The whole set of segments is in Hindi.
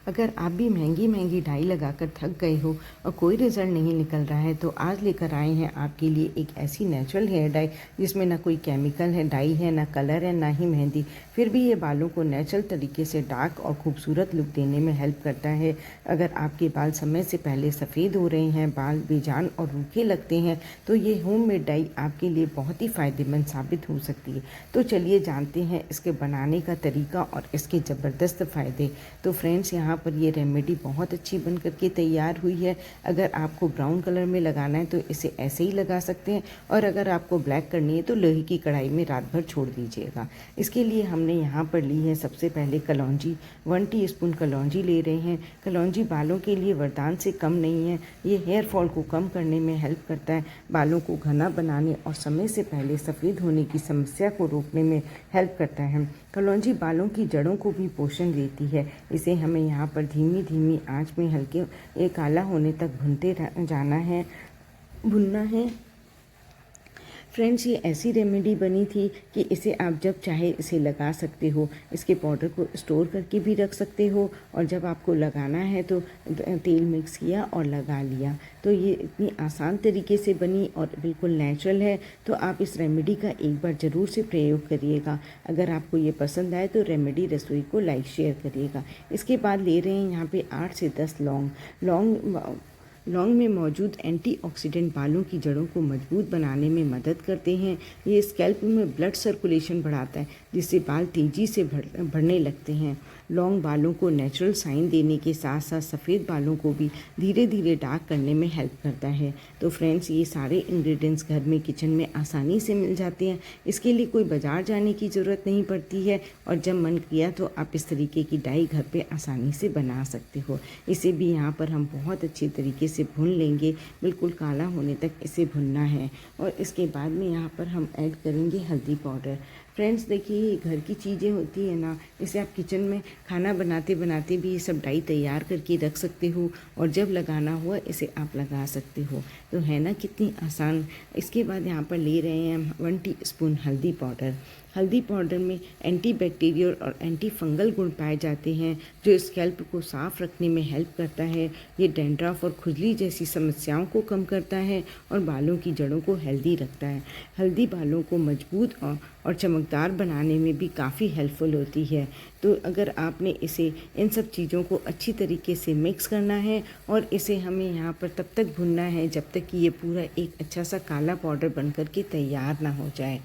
अगर आप भी महंगी महंगी डाई लगाकर थक गए हो और कोई रिजल्ट नहीं निकल रहा है तो आज लेकर आए हैं आपके लिए एक ऐसी नेचुरल हेयर डाई जिसमें ना कोई केमिकल है डाई है, ना कलर है, ना ही मेहंदी। फिर भी ये बालों को नेचुरल तरीके से डार्क और खूबसूरत लुक देने में हेल्प करता है। अगर आपके बाल समय से पहले सफ़ेद हो रहे हैं, बाल बेजान और रूखे लगते हैं तो ये होममेड डाई आपके लिए बहुत ही फ़ायदेमंद साबित हो सकती है। तो चलिए जानते हैं इसके बनाने का तरीका और इसके ज़बरदस्त फ़ायदे। तो फ्रेंड्स, यहाँ पर ये रेमेडी बहुत अच्छी बन करके तैयार हुई है। अगर आपको ब्राउन कलर में लगाना है तो इसे ऐसे ही लगा सकते हैं, और अगर आपको ब्लैक करनी है तो लोहे की कढ़ाई में रात भर छोड़ दीजिएगा। इसके लिए हमने यहाँ पर ली है सबसे पहले कलौंजी। 1 टीस्पून कलौंजी ले रहे हैं। कलौंजी बालों के लिए वरदान से कम नहीं है। ये हेयर फॉल को कम करने में हेल्प करता है, बालों को घना बनाने और समय से पहले सफ़ेद होने की समस्या को रोकने में हेल्प करता है। कलौंजी बालों की जड़ों को भी पोषण देती है। इसे हमें यहाँ पर धीमी धीमी आंच में हल्के ये काला होने तक भुनना है। फ्रेंड्स, ये ऐसी रेमेडी बनी थी कि इसे आप जब चाहे इसे लगा सकते हो। इसके पाउडर को स्टोर करके भी रख सकते हो, और जब आपको लगाना है तो तेल मिक्स किया और लगा लिया। तो ये इतनी आसान तरीके से बनी और बिल्कुल नेचुरल है। तो आप इस रेमेडी का एक बार ज़रूर से प्रयोग करिएगा। अगर आपको ये पसंद आए तो रेमेडी रसोई को लाइक शेयर करिएगा। इसके बाद ले रहे हैं यहाँ पे 8 से 10 लौंग में मौजूद एंटीऑक्सीडेंट बालों की जड़ों को मजबूत बनाने में मदद करते हैं। ये स्कैल्प में ब्लड सर्कुलेशन बढ़ाता है, जिससे बाल तेज़ी से बढ़ने लगते हैं। लौंग बालों को नेचुरल शाइन देने के साथ साथ सफ़ेद बालों को भी धीरे धीरे डार्क करने में हेल्प करता है। तो फ्रेंड्स, ये सारे इंग्रेडिएंट्स घर में किचन में आसानी से मिल जाते हैं। इसके लिए कोई बाज़ार जाने की ज़रूरत नहीं पड़ती है, और जब मन किया तो आप इस तरीके की डाई घर पे आसानी से बना सकते हो। इसे भी यहाँ पर हम बहुत अच्छे तरीके से भून लेंगे, बिल्कुल काला होने तक इसे भुनना है। और इसके बाद में यहाँ पर हम ऐड करेंगे हल्दी पाउडर। फ्रेंड्स, देखिए, ये घर की चीज़ें होती है ना, इसे आप किचन में खाना बनाते बनाते भी ये सब डाई तैयार करके रख सकते हो, और जब लगाना हुआ इसे आप लगा सकते हो। तो है ना कितनी आसान। इसके बाद यहाँ पर ले रहे हैं हम 1 टीस्पून हल्दी पाउडर। हल्दी पाउडर में एंटीबैक्टीरियल और एंटी फंगल गुण पाए जाते हैं, जो स्कैल्प को साफ रखने में हेल्प करता है। ये डैंड्रफ और खुजली जैसी समस्याओं को कम करता है और बालों की जड़ों को हेल्दी रखता है। हल्दी बालों को मजबूत और चमकदार बनाने में भी काफ़ी हेल्पफुल होती है। तो अगर आपने इसे इन सब चीज़ों को अच्छी तरीके से मिक्स करना है, और इसे हमें यहाँ पर तब तक भुनना है जब तक कि ये पूरा एक अच्छा सा काला पाउडर बन कर के तैयार ना हो जाए।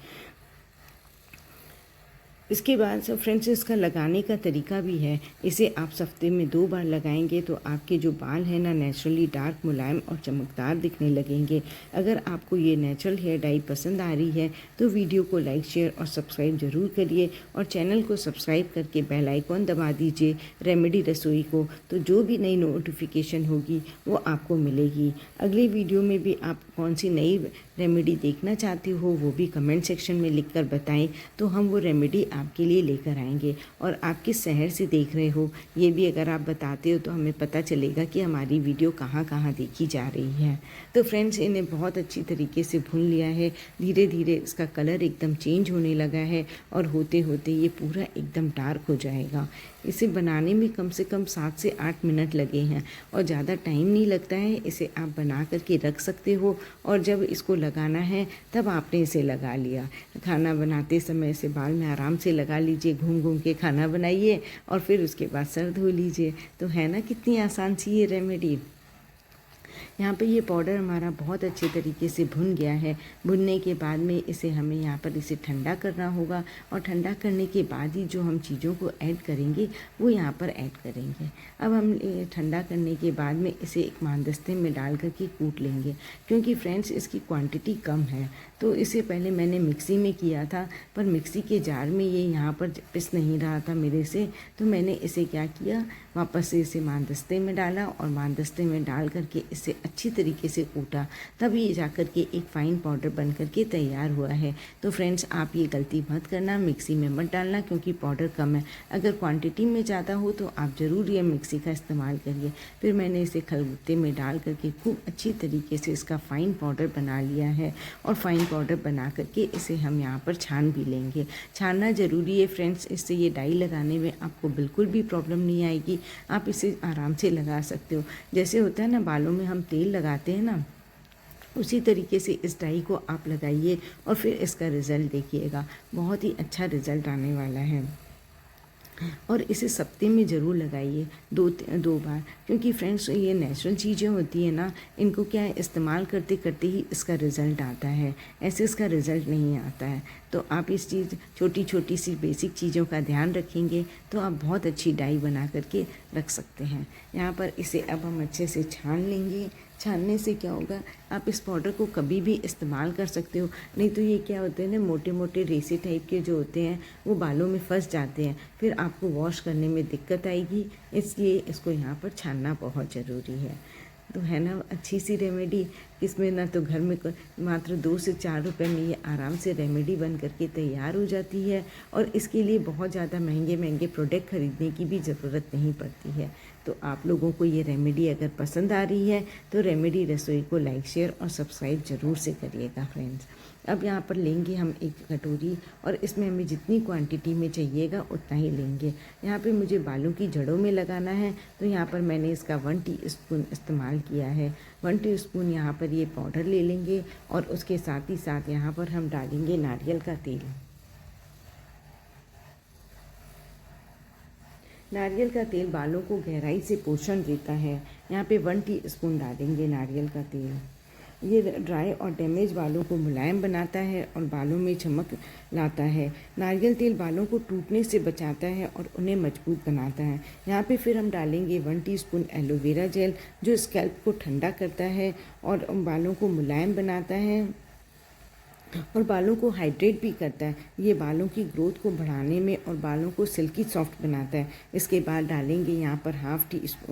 इसके बाद फ्रेंड्स, इसका लगाने का तरीका भी है। इसे आप हफ्ते में 2 बार लगाएंगे तो आपके जो बाल हैं ना, नेचुरली डार्क, मुलायम और चमकदार दिखने लगेंगे। अगर आपको ये नेचुरल हेयर डाई पसंद आ रही है तो वीडियो को लाइक शेयर और सब्सक्राइब ज़रूर करिए, और चैनल को सब्सक्राइब करके बेल आइकॉन दबा दीजिए रेमेडी रसोई को। तो जो भी नई नोटिफिकेशन होगी वो आपको मिलेगी। अगले वीडियो में भी आप कौन सी नई रेमेडी देखना चाहती हो वो भी कमेंट सेक्शन में लिखकर बताएं, तो हम वो रेमेडी आपके लिए लेकर आएंगे। और आप किस शहर से देख रहे हो ये भी अगर आप बताते हो तो हमें पता चलेगा कि हमारी वीडियो कहाँ कहाँ देखी जा रही है। तो फ्रेंड्स, इन्हें बहुत अच्छी तरीके से भून लिया है। धीरे धीरे इसका कलर एकदम चेंज होने लगा है, और होते होते ये पूरा एकदम डार्क हो जाएगा। इसे बनाने में कम से कम 7 से 8 मिनट लगे हैं, और ज़्यादा टाइम नहीं लगता है। इसे आप बना करके रख सकते हो, और जब इसको लगाना है तब आपने इसे लगा लिया। खाना बनाते समय इसे बाल में आराम से लगा लीजिए, घूम घूम के खाना बनाइए, और फिर उसके बाद सर धो लीजिए। तो है ना कितनी आसान सी ये रेमेडी। यहाँ पे ये पाउडर हमारा बहुत अच्छे तरीके से भुन गया है। भुनने के बाद में इसे हमें यहाँ पर इसे ठंडा करना होगा, और ठंडा करने के बाद ही जो हम चीज़ों को ऐड करेंगे वो यहाँ पर ऐड करेंगे। अब हम ठंडा करने के बाद में इसे एक मानदस्ते में डाल करके कूट लेंगे, क्योंकि फ्रेंड्स इसकी क्वांटिटी कम है। तो इसे पहले मैंने मिक्सी में किया था, पर मिक्सी के जार में ये यहाँ पर पिस नहीं रहा था मेरे से। तो मैंने इसे क्या किया, वापस से इसे मानदस्ते में डाला, और मानदस्ते में डाल करके इसे से अच्छी तरीके से कूटा, तब ये जाकर के एक फ़ाइन पाउडर बन करके तैयार हुआ है। तो फ्रेंड्स आप ये गलती मत करना, मिक्सी में मत डालना क्योंकि पाउडर कम है। अगर क्वांटिटी में ज़्यादा हो तो आप ज़रूर ये मिक्सी का इस्तेमाल करिए। फिर मैंने इसे खलबत्ते में डाल करके खूब अच्छी तरीके से इसका फ़ाइन पाउडर बना लिया है और फ़ाइन पाउडर बना करके इसे हम यहाँ पर छान भी लेंगे। छानना ज़रूरी है फ्रेंड्स, इससे ये डाई लगाने में आपको बिल्कुल भी प्रॉब्लम नहीं आएगी। आप इसे आराम से लगा सकते हो। जैसे होता है ना बालों में हम तेल लगाते हैं ना, उसी तरीके से इस डाई को आप लगाइए और फिर इसका रिज़ल्ट देखिएगा। बहुत ही अच्छा रिज़ल्ट आने वाला है। और इसे सप्ताह में ज़रूर लगाइए, दो बार, क्योंकि फ्रेंड्स ये नेचुरल चीज़ें होती है ना, इनको क्या है इस्तेमाल करते करते ही इसका रिज़ल्ट आता है, ऐसे इसका रिज़ल्ट नहीं आता है। तो आप इस चीज़ छोटी छोटी सी बेसिक चीज़ों का ध्यान रखेंगे तो आप बहुत अच्छी डाई बना करके रख सकते हैं। यहाँ पर इसे अब हम अच्छे से छान लेंगे। छानने से क्या होगा, आप इस पाउडर को कभी भी इस्तेमाल कर सकते हो। नहीं तो ये क्या होते हैं ना, मोटे मोटे रेसे टाइप के जो होते हैं वो बालों में फंस जाते हैं, फिर आपको वॉश करने में दिक्कत आएगी। इसलिए इसको यहाँ पर छानना बहुत ज़रूरी है। तो है ना अच्छी सी रेमेडी, इसमें ना तो घर में मात्र 2 से 4 रुपए में ये आराम से रेमेडी बन करके तैयार हो जाती है और इसके लिए बहुत ज़्यादा महंगे महंगे प्रोडक्ट खरीदने की भी ज़रूरत नहीं पड़ती है। तो आप लोगों को ये रेमेडी अगर पसंद आ रही है तो रेमेडी रसोई को लाइक शेयर और सब्सक्राइब ज़रूर से करिएगा फ्रेंड्स। अब यहाँ पर लेंगे हम एक कटोरी और इसमें हमें जितनी क्वांटिटी में चाहिएगा उतना ही लेंगे। यहाँ पे मुझे बालों की जड़ों में लगाना है तो यहाँ पर मैंने इसका 1 टीस्पून इस्तेमाल किया है। 1 टीस्पून यहाँ पर ये पाउडर ले लेंगे और उसके साथ ही साथ यहाँ पर हम डालेंगे नारियल का तेल। नारियल का तेल बालों को गहराई से पोषण देता है। यहाँ पे 1 टीस्पून डालेंगे नारियल का तेल। ये ड्राई और डैमेज बालों को मुलायम बनाता है और बालों में चमक लाता है। नारियल तेल बालों को टूटने से बचाता है और उन्हें मजबूत बनाता है। यहाँ पे फिर हम डालेंगे 1 टीस्पून एलोवेरा जेल जो स्कैल्प को ठंडा करता है और बालों को मुलायम बनाता है और बालों को हाइड्रेट भी करता है। ये बालों की ग्रोथ को बढ़ाने में और बालों को सिल्की सॉफ्ट बनाता है। इसके बाद डालेंगे यहाँ पर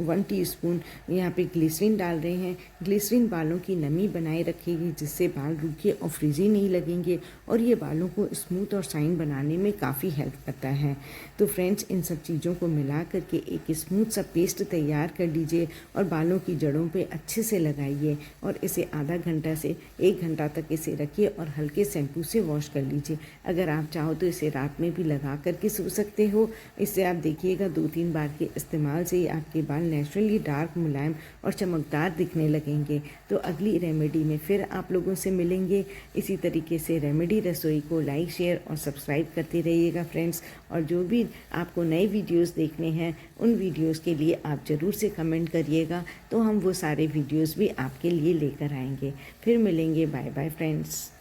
1 टीस्पून यहाँ पे ग्लिसरीन डाल रहे हैं। ग्लिसरीन बालों की नमी बनाए रखेगी जिससे बाल रूखे और फ्रिजी नहीं लगेंगे और ये बालों को स्मूथ और शाइन बनाने में काफ़ी हेल्प करता है। तो फ्रेंड्स इन सब चीज़ों को मिला करके एक स्मूथ सा पेस्ट तैयार कर लीजिए और बालों की जड़ों पे अच्छे से लगाइए और इसे आधा घंटा से 1 घंटा तक इसे रखिए और हल्के शैम्पू से वॉश कर लीजिए। अगर आप चाहो तो इसे रात में भी लगा करके सो सकते हो। इससे आप देखिएगा 2-3 बार के इस्तेमाल से ही आपके बाल नेचुरली डार्क, मुलायम और चमकदार दिखने लगेंगे। तो अगली रेमेडी में फिर आप लोगों से मिलेंगे। इसी तरीके से रेमेडी रसोई को लाइक शेयर और सब्सक्राइब करते रहिएगा फ्रेंड्स। और जो भी आपको नए वीडियोज़ देखने हैं उन वीडियोज़ के लिए आप ज़रूर से कमेंट करिएगा तो हम वो सारे वीडियोज़ भी आपके लिए लेकर आएंगे। फिर मिलेंगे। Bye bye friends.